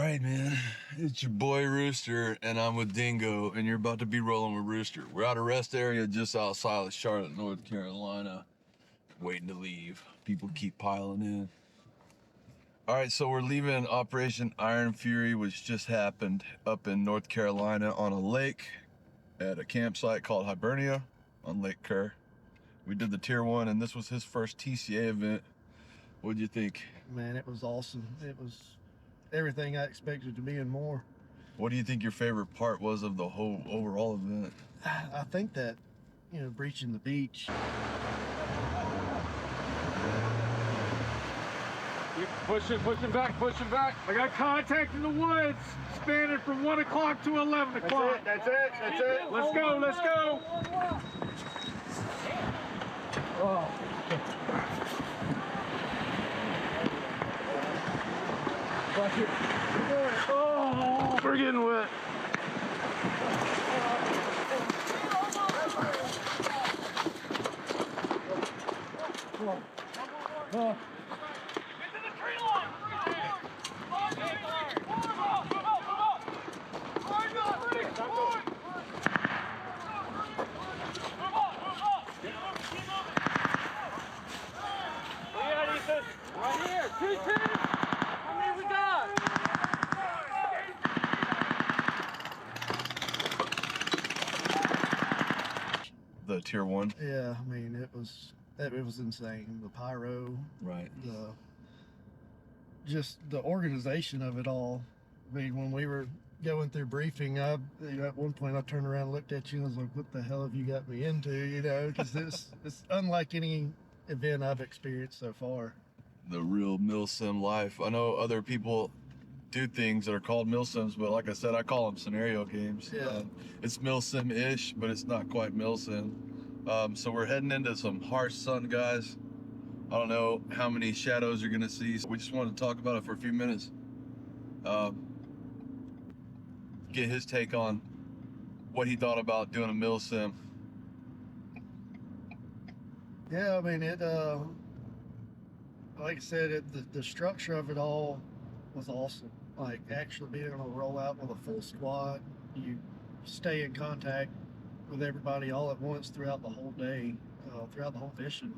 right, man. It's your boy Rooster, and I'm with Dingo, and you're about to be rolling with Rooster. We're at a rest area just outside of Charlotte, North Carolina, waiting to leave. People keep piling in. All right, so we're leaving Operation Iron Fury, which just happened up in North Carolina on a lake at a campsite called Hibernia on Lake Kerr. We did the Tier 1, and this was his first TCA event. What'd you think? Man, it was awesome. It was everything I expected to be and more. What do you think your favorite part was of the whole overall event? I think that, breaching the beach. Keep pushing back. I got contact in the woods, spanning from 1 o'clock to 11 o'clock. That's it. Let's go. Oh. Oh, we're getting wet. Get to the tree line. Right here, 2 teams. How many we got? The Tier 1? Yeah, I mean, it was insane. The pyro, Right. Just the organization of it all. I mean, when we were going through briefing, at one point I turned around and looked at you and was like, what the hell have you got me into, because it's unlike any event I've experienced so far. The real milsim life. I know other people do things that are called milsims, but like I said, I call them scenario games. Yeah. It's milsim-ish, but it's not quite milsim. So we're heading into some harsh sun, guys. I don't know how many shadows you're gonna see. So we just wanted to talk about it for a few minutes. Get his take on what he thought about doing a milsim. Yeah, I mean, like I said, the structure of it all was awesome. Like, actually being able to roll out with a full squad, you stay in contact with everybody all at once throughout the whole day, throughout the whole mission.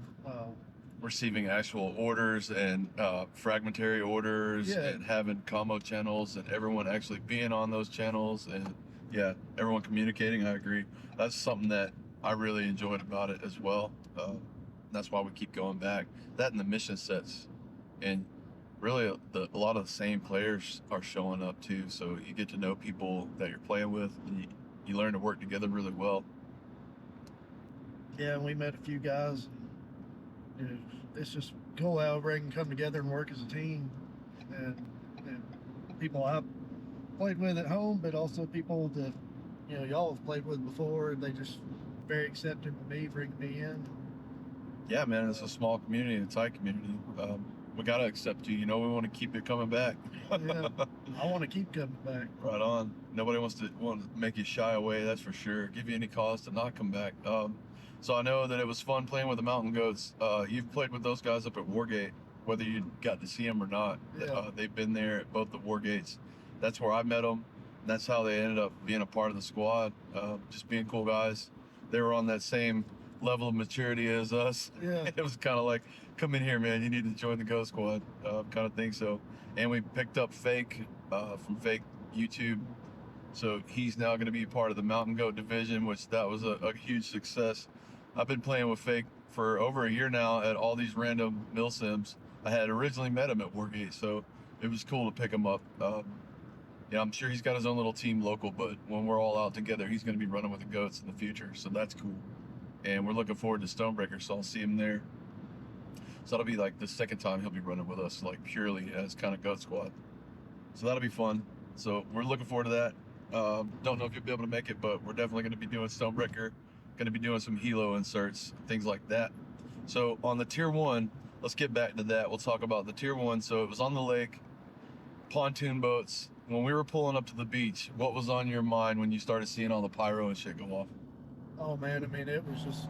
Receiving actual orders and fragmentary orders, Yeah. and having combo channels and everyone actually being on those channels, and yeah, everyone communicating. I agree. That's something that I really enjoyed about it as well. That's why we keep going back. That and the mission sets, and really a lot of the same players are showing up too, so you get to know people that you're playing with, and you learn to work together really well. Yeah, and we met a few guys. It's just cool how everybody can come together and work as a team, and people I've played with at home, but also people that y'all have played with before, and they just very accepting of me, bringing me in. Yeah, man, it's a small community, a tight community. We gotta accept you. We want to keep it coming back. Yeah, I want to keep coming back. Right on. Nobody wants to make you shy away, that's for sure. Give you any cause to not come back. So I know that it was fun playing with the Mountain Goats. You've played with those guys up at Wargate, whether you got to see them or not. Yeah. They've been there at both the Wargates. That's where I met them. That's how they ended up being a part of the squad. Just being cool guys. They were on that same level of maturity as us. Yeah. It was kind of like, come in here, man, you need to join the Go Squad, kind of thing. So, and we picked up Fake from Fake YouTube. So he's now going to be part of the Mountain Goat division, which that was a huge success. I've been playing with Fake for over a year now at all these random milsims. I had originally met him at Wargate, so it was cool to pick him up. Yeah, I'm sure he's got his own little team local, but when we're all out together, he's going to be running with the Goats in the future, so that's cool. And we're looking forward to Stonebreaker, so I'll see him there. So that'll be like the second time he'll be running with us, like purely as kind of Goat Squad. So that'll be fun. So we're looking forward to that. Don't know if you'll be able to make it, but we're definitely going to be doing Stonebreaker, going to be doing some helo inserts, things like that. So on the Tier 1, let's get back to that. We'll talk about the Tier 1. So it was on the lake, pontoon boats. When we were pulling up to the beach, what was on your mind when you started seeing all the pyro and shit go off? Oh man, I mean, it was just,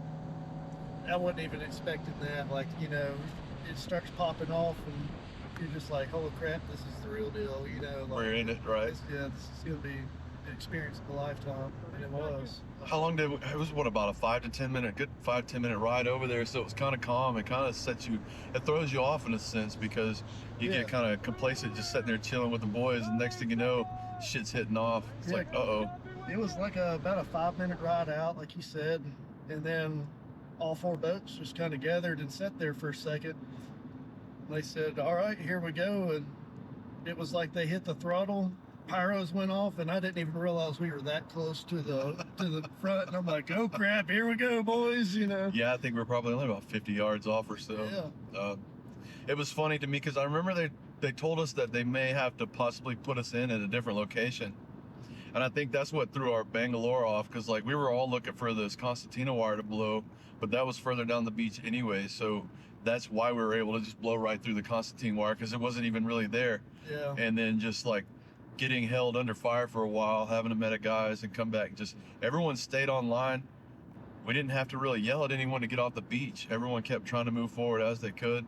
I wasn't even expecting that. Like, it starts popping off, and you're just like, holy crap, this is the real deal, you know. Like, We're in it, right? this is gonna be an experience of a lifetime, and it was. How long did it was? What, about a 5 to 10 minute, good 5-10 minute ride over there? So it was kind of calm. It kind of sets you, it throws you off in a sense because you Yeah. get kind of complacent, just sitting there chilling with the boys, and next thing you know, shit's hitting off. It's Yeah. like, uh-oh. It was like about a 5-minute ride out, like you said, and then all 4 boats just kind of gathered and sat there for a second. They said, "All right, here we go," and it was like they hit the throttle. Pyros went off, and I didn't even realize we were that close to the front. And I'm like, "Oh crap, here we go, boys!" You know. Yeah, I think we're probably only about 50 yards off or so. Yeah. It was funny to me because I remember they told us that they may have to possibly put us in at a different location. And I think that's what threw our Bangalore off, because like we were all looking for this Constantina wire to blow, but that was further down the beach anyway. So that's why we were able to just blow right through the Constantine wire, because it wasn't even really there. Yeah. And then just like getting held under fire for a while, having to medic guys and come back. Just everyone stayed online. We didn't have to really yell at anyone to get off the beach. Everyone kept trying to move forward as they could.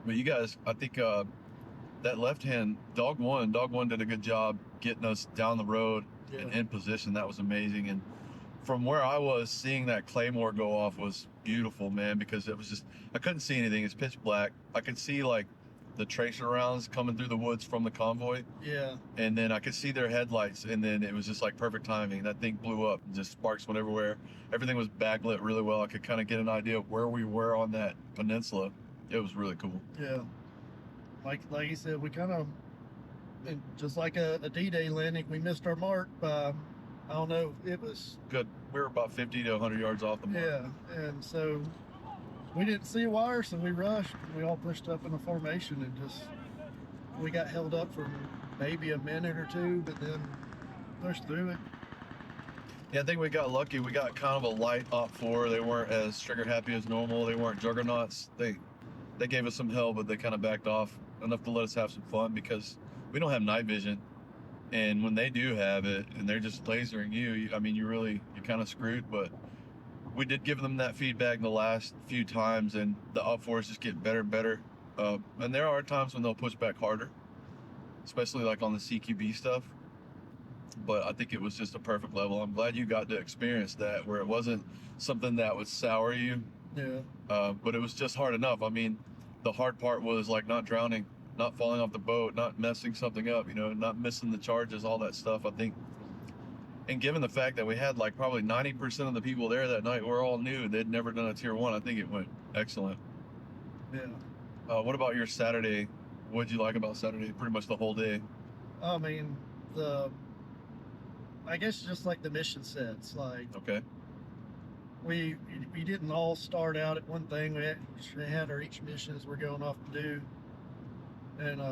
But you guys, I think that left hand, Dog One did a good job getting us down the road and in position. That was amazing. And from where I was, seeing that Claymore go off was beautiful, man, because it was just, I couldn't see anything. It's pitch black. I could see like the tracer rounds coming through the woods from the convoy. Yeah. And then I could see their headlights, and then it was just like perfect timing. That thing blew up and just sparks went everywhere. Everything was backlit really well. I could kind of get an idea of where we were on that peninsula. It was really cool. Yeah. Like you said, we kind of, just like a D-Day landing, we missed our mark by, I don't know, it was. Good. We were about 50 to 100 yards off the mark. Yeah, and so we didn't see a wire, so we rushed. We all pushed up in a formation, and we got held up for maybe a minute or two, but then pushed through it. Yeah, I think we got lucky. We got kind of a light op 4. They weren't as trigger happy as normal. They weren't juggernauts. They gave us some hell, but they kind of backed off enough to let us have some fun, because we don't have night vision. And when they do have it and they're just lasering you, I mean, you're kind of screwed. But we did give them that feedback the last few times, and the op 4s just get better and better. And there are times when they'll push back harder, especially like on the CQB stuff. But I think it was just a perfect level. I'm glad you got to experience that, where it wasn't something that would sour you. Yeah. But it was just hard enough. I mean, the hard part was like not drowning, not falling off the boat, not messing something up, not missing the charges, all that stuff, I think. And given the fact that we had like probably 90% of the people there that night were all new, they'd never done a tier 1, I think it went excellent. Yeah. What about your Saturday? What'd you like about Saturday? Pretty much the whole day. I mean, I guess just like the mission sets, like Okay. we didn't all start out at one thing. We actually had our each missions we're going off to do, and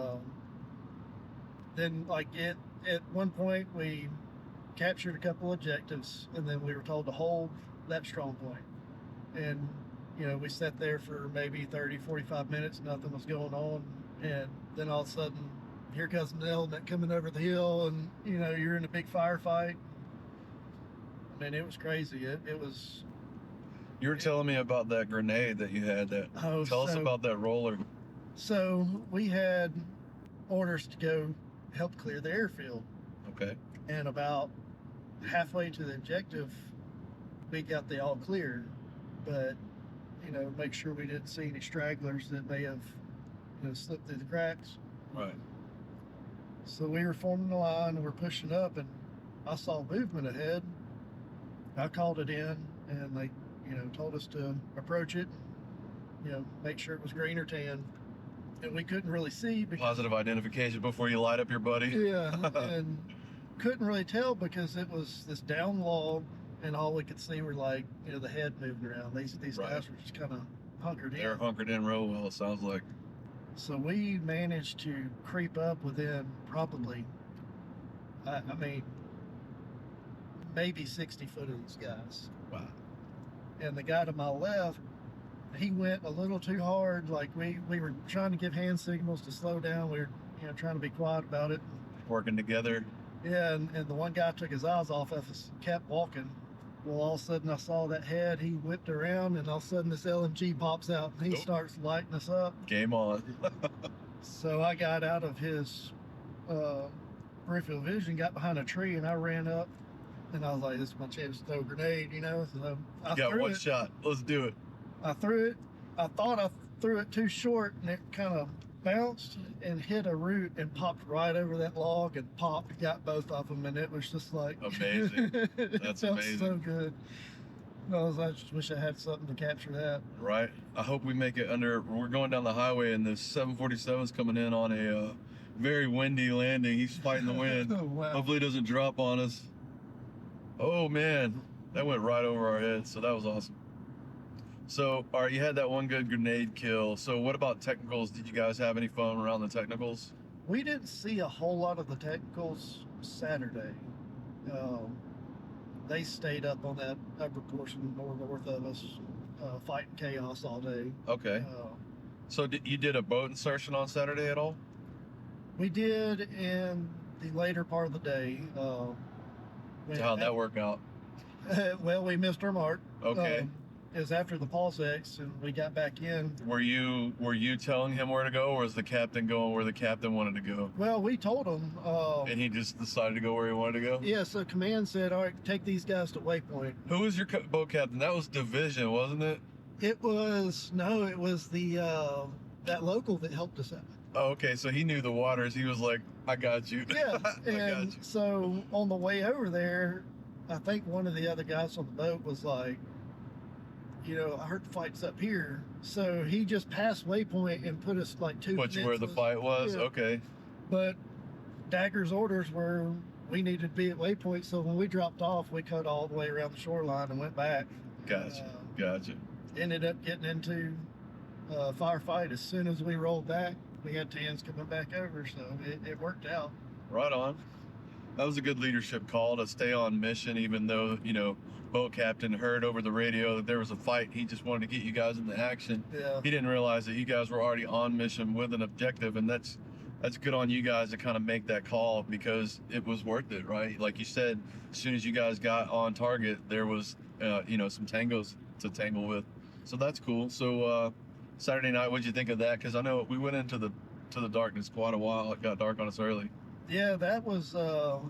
then like at one point we captured a couple objectives, and then we were told to hold that strong point, and we sat there for maybe 30-45 minutes, nothing was going on, and then all of a sudden here comes an element coming over the hill, and you're in a big firefight. I mean, it was crazy. It was. You were telling me about that grenade that you had. Tell us about that roller. So we had orders to go help clear the airfield. Okay. And about halfway to the objective, we got the all clear, but make sure we didn't see any stragglers that may have slipped through the cracks. Right. So we were forming the line and we're pushing up, and I saw movement ahead. I called it in, and they told us to approach it, make sure it was green or tan, and we couldn't really see because, positive identification before you light up your buddy. Yeah. And couldn't really tell because it was this down log, and all we could see were like the head moving around. These Right. guys were just kind of hunkered in. They're hunkered in real well, it sounds like. So we managed to creep up within probably, I mean, maybe 60 foot of these guys. Wow. And the guy to my left, he went a little too hard. Like we were trying to give hand signals to slow down. We were trying to be quiet about it. Working together. Yeah, and the one guy took his eyes off us, kept walking, Well, all of a sudden I saw that head. He whipped around, and all of a sudden this LMG pops out, and he Nope. starts lighting us up. Game on. So I got out of his peripheral vision, got behind a tree, and I ran up, and I was like, "This is my chance to throw a grenade," you know. So I You got threw one it. shot. Let's do it. I threw it. I thought I threw it too short, and it kind of bounced and hit a root and popped right over that log and popped, got both of them, and it was just like Amazing. it That's felt amazing. so good. I just wish I had something to capture that. Right. I hope we make it under. We're going down the highway, and the 747's coming in on a very windy landing. He's fighting the wind. Oh, wow. Hopefully, it doesn't drop on us. Oh man, that went right over our heads. So that was awesome. So, all right, you had that one good grenade kill. So, what about technicals? Did you guys have any fun around the technicals? We didn't see a whole lot of the technicals Saturday. They stayed up on that upper portion more north of us, fighting chaos all day. Okay. So, you did a boat insertion on Saturday at all? We did in the later part of the day. How'd that work out? Well, we missed our mark. Okay. It was after the pulse X, and we got back in. Were you telling him where to go, or was the captain going where the captain wanted to go? Well, we told him. And he just decided to go where he wanted to go? Yeah, so command said, "All right, take these guys to waypoint." Who was your boat captain? That was Division, wasn't it? It was the that local that helped us out. Oh, okay, so he knew the waters. He was like, I got you. Yeah, I got and you. so on the way over there, I think one of the other guys on the boat was like, I heard the fight's up here. So he just passed waypoint and put us like Put you where the peninsulas. fight was? Yeah. Okay. But Dagger's orders were we needed to be at waypoint, so when we dropped off, we cut all the way around the shoreline and went back. Gotcha. Gotcha. Ended up getting into a firefight as soon as we rolled back. We had TNs coming back over, so it worked out. Right on. That was a good leadership call to stay on mission, even though, boat captain heard over the radio that there was a fight. He just wanted to get you guys into action. Yeah. He didn't realize that you guys were already on mission with an objective, and that's good on you guys to kind of make that call because it was worth it, right? Like you said, as soon as you guys got on target, there was, some tangos to tangle with. So that's cool. So Saturday night, what'd you think of that? Because I know we went into the darkness quite a while. It got dark on us early. Yeah, that was a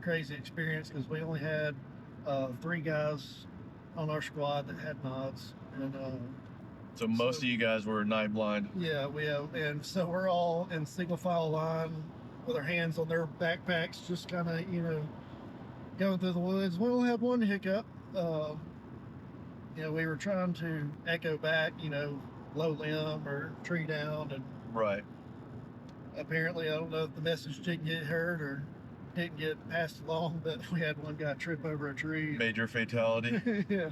crazy experience because we only had 3 guys on our squad that had nods, and So most of you guys were night blind. yeah, and so we're all in single file line with our hands on their backpacks, just kind of going through the woods. We only had one hiccup. We were trying to echo back, low limb or tree down, and Right. apparently, I don't know if the message didn't get heard or didn't get passed along, but we had one guy trip over a tree. Major fatality. Yeah.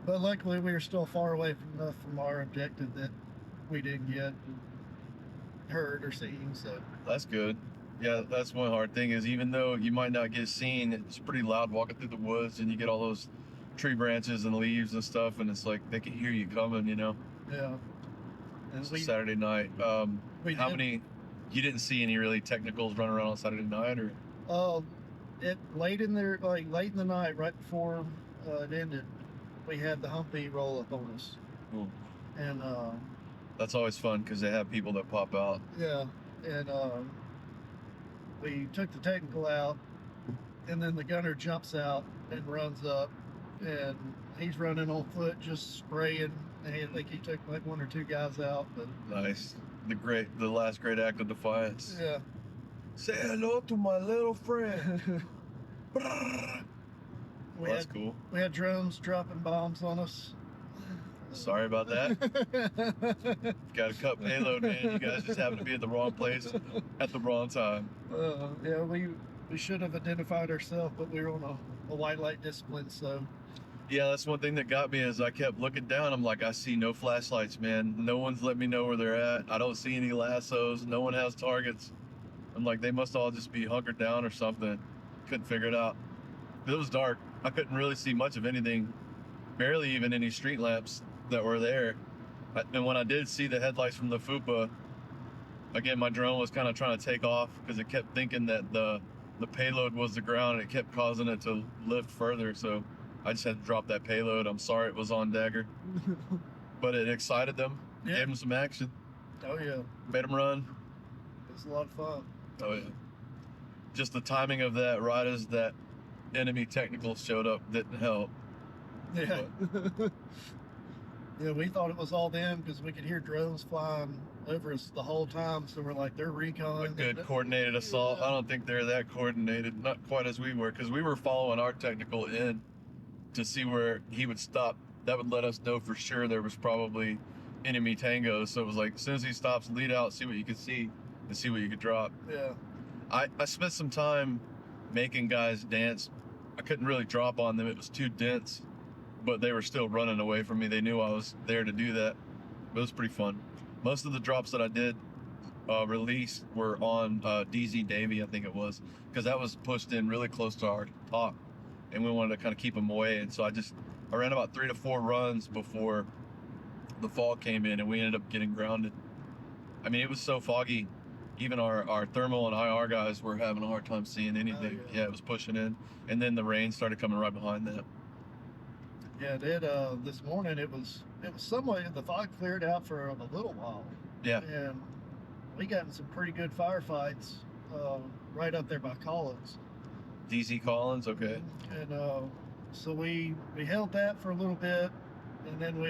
But luckily, we were still far away from our objective that we didn't get heard or seen. So That's good. Yeah, that's one hard thing is even though you might not get seen, it's pretty loud walking through the woods and you get all those tree branches and leaves and stuff, and it's like they can hear you coming, yeah. And It's a Saturday night. we How did- many? You didn't see any really technicals running around on Saturday night, or? It late in the night, right before it ended, we had the Humpy roll up on us, Cool. and That's always fun because they have people that pop out. yeah, and we took the technical out, and then the gunner jumps out and runs up, and he's running on foot, just spraying. And I think he took like 1 or 2 guys out, but Nice. The last great act of defiance. yeah. Say hello to my little friend. we That's had cool. we had drones dropping bombs on us. Sorry about that. Got a cut payload, man. You guys just happened to be at the wrong place at the wrong time. Yeah, we should have identified ourselves, but we were on a white light discipline, so Yeah, that's one thing that got me is I kept looking down. I'm like, I see no flashlights, man. No one's let me know where they're at. I don't see any lassos. No one has targets. I'm like, they must all just be hunkered down or something. Couldn't figure it out. It was dark. I couldn't really see much of anything. Barely even any street lamps that were there. And when I did see the headlights from the FUPA, again, my drone was kind of trying to take off because it kept thinking that the the payload was the ground, and it kept causing it to lift further. So I just had to drop that payload. I'm sorry it was on Dagger, but it excited them, Yeah. gave them some action, Oh yeah, made them run. it's a lot of fun. Oh yeah. Just the timing of that, right as that enemy technical showed up, didn't help. Yeah. Yeah, we thought it was all them because we could hear drones flying over us the whole time. So we're like, they're recon. A good coordinated assault. I don't think they're that coordinated, not quite as we were, because we were following our technical in to see where he would stop. That would let us know for sure there was probably enemy tangos. So it was like, as soon as he stops, lead out, see what you could see, and see what you could drop. Yeah. I spent some time making guys dance. I couldn't really drop on them. It was too dense, but they were still running away from me. They knew I was there to do that. It was pretty fun. Most of the drops that I did release were on DZ Davy, I think it was, because that was pushed in really close to our top, and we wanted to kind of keep them away. And so I ran about 3 to 4 runs before the fog came in, and we ended up getting grounded. I mean, it was so foggy. Even our thermal and IR guys were having a hard time seeing anything. Oh, yeah. Yeah, it was pushing in, and then the rain started coming right behind that. Yeah, this morning it was somewhat, the fog cleared out for a little while. Yeah. And we got in some pretty good firefights right up there by Collins. DZ Collins, okay. And so we held that for a little bit, and then we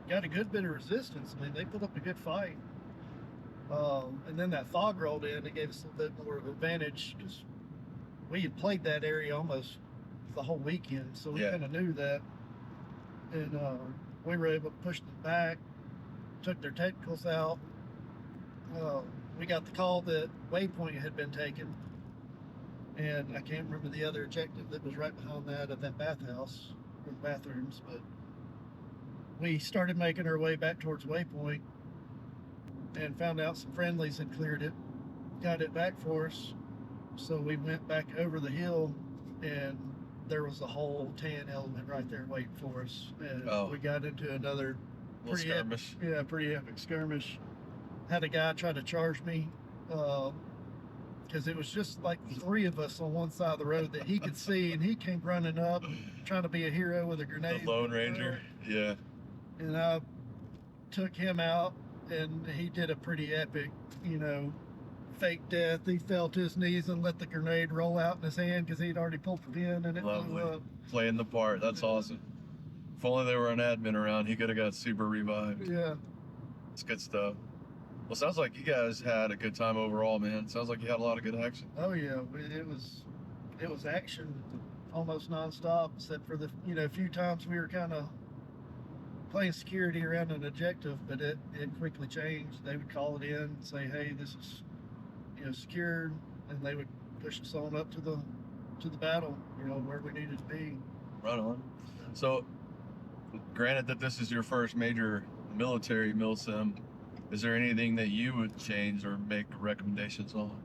got a good bit of resistance. I mean, they put up a good fight. And then that fog rolled in. It gave us a little bit more of an advantage because we had played that area almost the whole weekend, so we Yeah. kind of knew that. And we were able to push them back, took their technicals out. We got the call that Waypoint had been taken, and I can't remember the other objective that was right behind that at that bathhouse or bathrooms, but we started making our way back towards Waypoint and found out some friendlies had cleared it, got it back for us. So we went back over the hill, and there was a whole tan element right there waiting for us. And we got into another Little skirmish. pretty epic skirmish. Had a guy try to charge me because it was just like 3 of us on one side of the road that he could see, and he came running up trying to be a hero with a grenade. The Lone Ranger. Yeah. And I took him out, and he did a pretty epic, fake death. He fell to his knees and let the grenade roll out in his hand because he'd already pulled the pin, and it blew Lovely. up. Playing the part. That's awesome. If only there were an admin around, he could have got super revived. Yeah. It's good stuff. Well, sounds like you guys had a good time overall, man. Sounds like you had a lot of good action. Oh yeah, it was action almost nonstop, except for the few times we were kind of playing security around an objective, but it quickly changed. They would call it in and say, hey, this is secured, and they would push us on up to the battle, where we needed to be. Right on. So, granted that this is your first major military milsim, is there anything that you would change or make recommendations on?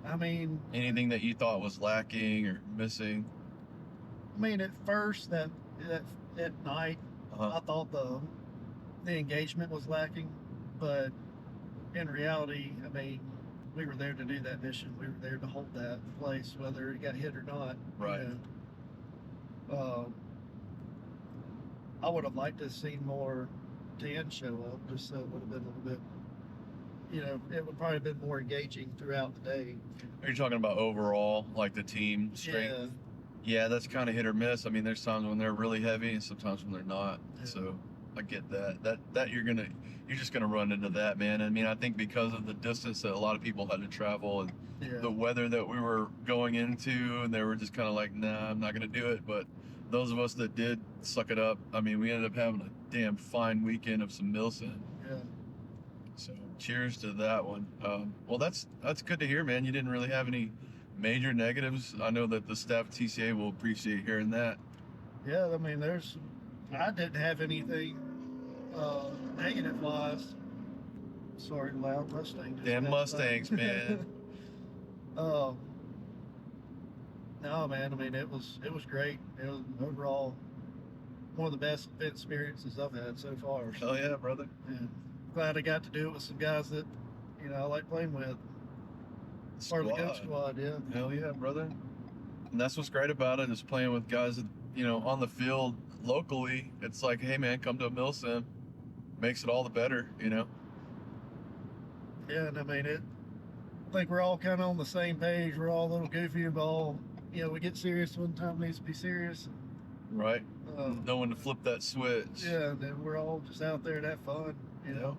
I mean, Anything that you thought was lacking or missing? at first that night, Uh-huh. I thought the engagement was lacking, but in reality, I mean, we were there to do that mission. We were there to hold that place, whether it got hit or not. Right. I would have liked to have seen more 10 show up, just so it would have been a little bit, it would probably have been more engaging throughout the day. Are you talking about overall, like the team strength? Yeah, that's kind of hit or miss. I mean, there's times when they're really heavy and sometimes when they're not. Yeah. So I get that. That you're just gonna run into that, man. I mean, I think because of the distance that a lot of people had to travel and Yeah. the weather that we were going into, and they were just kind of like, nah, I'm not gonna do it. But those of us that did suck it up, I mean, we ended up having a damn fine weekend of some milsim. Yeah. So cheers to that one. Well, that's good to hear, man. You didn't really have any major negatives. I know that the staff at TCA will appreciate hearing that. Yeah, I mean, I didn't have anything negative wise. Sorry, loud Mustang. just Damn passed Mustangs, by. man. No, man. I mean, it was great. It was overall one of the best event experiences I've had so far. Hell yeah, brother. And glad I got to do it with some guys that I like playing with. part of the Goat Squad. Yeah. Hell yeah, brother. And that's what's great about it, is playing with guys that, you know, on the field locally. It's like, hey man, come to a mill sim. Makes it all the better, you know. Yeah, and I mean it. I think we're all kind of on the same page. We're all a little goofy, but all, you know, we get serious when time needs to be serious. Right. Knowing to flip that switch. Yeah, and then we're all just out there to have fun, you know.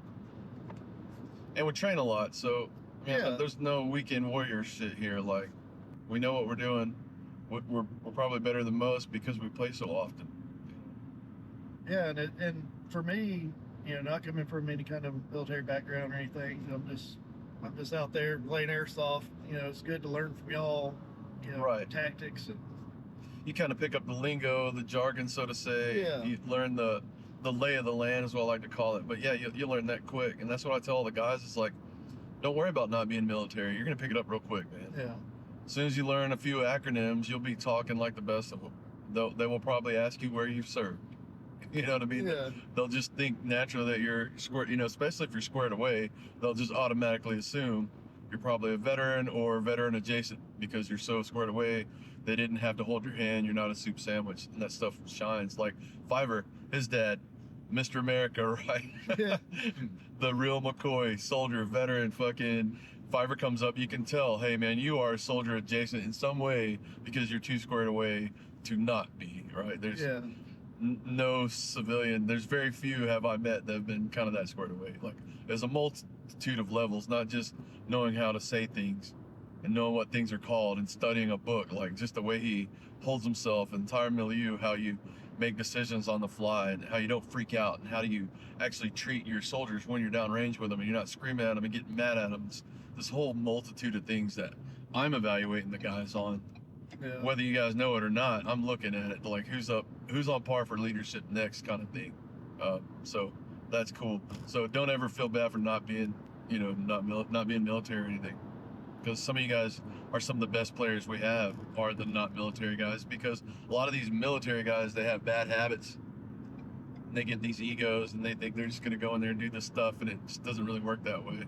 And we train a lot, so Yeah. there's no weekend warrior shit here. Like, we know what we're doing. We're probably better than most because we play so often. Yeah, and for me, you know, not coming from any kind of military background or anything, I'm just out there playing airsoft. You know, it's good to learn from y'all, you know, Right. tactics. And You kind of pick up the lingo, the jargon, so to say. Yeah. You learn the lay of the land, is what I like to call it. But yeah, you learn that quick, and that's what I tell all the guys. It's like, don't worry about not being military. You're gonna pick it up real quick, man. yeah, As soon as you learn a few acronyms, you'll be talking like the best of them. They will probably ask you where you've served. You know what I mean? yeah, They'll just think naturally that you're square, you know, especially if you're squared away, they'll just automatically assume you're probably a veteran or veteran adjacent because you're so squared away. They didn't have to hold your hand. You're not a soup sandwich, and that stuff shines. Like Fiverr, his dad, Mr. America, right? Yeah. The real McCoy, soldier, veteran, fucking Fiverr comes up. You can tell, hey man, you are a soldier adjacent in some way because you're too squared away to not be, right? There's yeah, no civilian. There's very few have I met that have been kind of that squared away. Like, there's a multitude of levels, not just knowing how to say things and knowing what things are called and studying a book. Like, just the way he holds himself, entire milieu, how you make decisions on the fly and how you don't freak out and how do you actually treat your soldiers when you're downrange with them and you're not screaming at them and getting mad at them. It's this whole multitude of things that I'm evaluating the guys on. yeah. Whether you guys know it or not, I'm looking at it like who's on par for leadership next, kind of thing. So that's cool. So don't ever feel bad for not being, you know, not being military or anything, because some of you guys are some of the best players we have are the not military guys, because a lot of these military guys, they have bad habits. They get these egos and they think they're just going to go in there and do this stuff, and it just doesn't really work that way.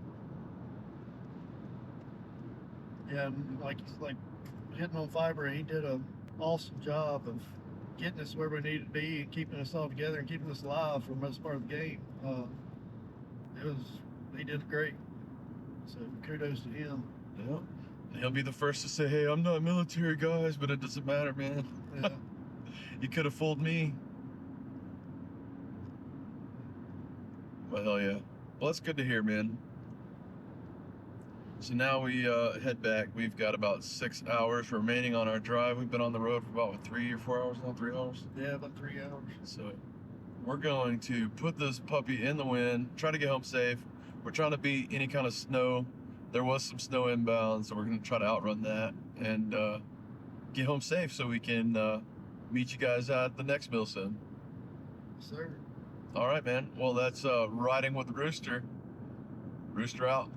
Yeah, and like hitting on Fiber, he did an awesome job of getting us where we needed to be and keeping us all together and keeping us alive for most part of the game. He did great. So kudos to him. Yeah. He'll be the first to say, hey, I'm not military, guys, but it doesn't matter, man. Yeah. You could have fooled me. Well, hell yeah. Well, that's good to hear, man. So now we head back. We've got about 6 hours remaining on our drive. We've been on the road for about 3 or 4 hours now, 3 hours. Yeah, about 3 hours. So we're going to put this puppy in the wind, try to get home safe. We're trying to beat any kind of snow. There was some snow inbound, so we're going to try to outrun that and get home safe so we can meet you guys at the next mill sim. Yes, sir. All right, man. Well, that's riding with Rooster. Rooster out.